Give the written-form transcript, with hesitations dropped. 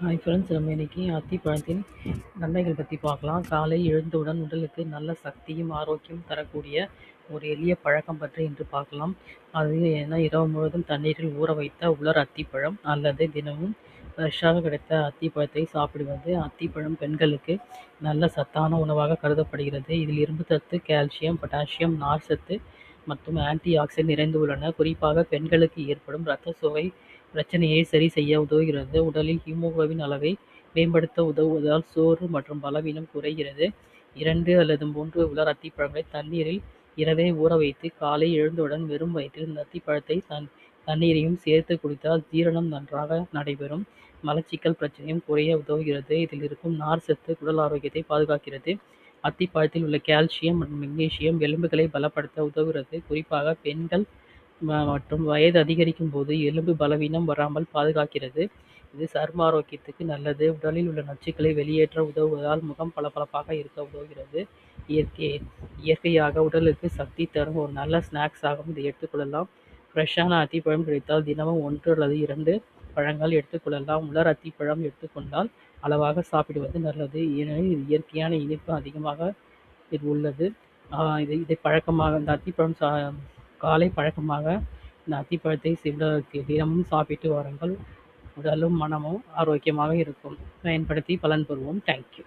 Hi friends, நம்ம இன்னைக்கு அத்திப்பழத்தின் நன்மைகள் பற்றி பார்க்கலாம். காலை எழுந்தவுடன் உடலுக்கு நல்ல சக்தியும் ஆரோக்கியம் தரக்கூடிய ஒரு எளிய பழக்கம் பற்றி இன்று பார்க்கலாம். அது என்ன, இரவு முழுவதும் தண்ணீரில் ஊற வைத்த உலர் அத்திப்பழம் அல்லது தினமும் ஃப்ரெஷ்ஷாக கிடைத்த அத்திப்பழத்தை சாப்பிடுவது. அத்திப்பழம் பெண்களுக்கு நல்ல சத்தான உணவாக கருதப்படுகிறது. இதில் இரும்பு சத்து, கால்சியம், பொட்டாசியம், நார் சத்து மற்றும் ஆன்டி ஆக்சிடென்ட் நிறைந்து உள்ளன. குறிப்பாக பெண்களுக்கு ஏற்படும் இரத்த சோகை பிரச்சனையை சரி செய்ய உதவுகிறது. உடலில் ஹீமோகுளோபின் அளவை மேம்படுத்த உதவுவதால் சோர்வு மற்றும் பலவீனம் குறைகிறது. 2 அல்லது 3 உலர் அத்திப்பழங்களை தண்ணீரில் இரவே ஊற வைத்து காலை எழுந்தவுடன் வெறும் வயிற்றில் இந்த அத்திப்பழத்தை தண்ணீரையும் சேர்த்து குடித்தால் ஜீரணம் நன்றாக நடைபெறும். மலச்சிக்கல் பிரச்சனையும் குறைய உதவுகிறது. இதில் இருக்கும் நார் சத்து உடல் ஆரோக்கியத்தை பாதுகாக்கிறது. அத்திப்பழத்தில் உள்ள கால்சியம் மற்றும் மெக்னீசியம் எலும்புகளை பலப்படுத்த உதவுகிறது. குறிப்பாக பெண்கள் மற்றும் வயது அதிகரிக்கும் போது எலும்பு பலவீனம் வராமல் பாதுகாக்கிறது. இது சரும ஆரோக்கியத்துக்கு நல்லது. உடலில் உள்ள நச்சுக்களை வெளியேற்ற உதவுவதால் முகம் பளபளப்பாக இருக்க உதவுகிறது. இயற்கையாக உடலுக்கு சக்தி தரும் ஒரு நல்ல ஸ்நாக்ஸாகவும் இதை எடுத்துக்கொள்ளலாம். ஃப்ரெஷ்ஷான அத்திப்பழம் கிடைத்தால் தினமும் 1 அல்லது 2 பழங்கள் எடுத்துக்கொள்ளலாம். உலர் அத்திப்பழம் எடுத்துக்கொண்டால் அளவாக சாப்பிடுவது நல்லது. ஏனெனில் இது இயற்கையான இனிப்பு அதிகமாக இது உள்ளது. இதை பழக்கமாக இந்த அத்திப்பழம் காலை பழக்கமாக இந்த அத்திப்பழத்தை தினமும் சாப்பிட்டு வாருங்கள். உடலும் மனமும் ஆரோக்கியமாக இருக்கும். பயன்படுத்தி பலன் பெறுவோம். தேங்க்யூ.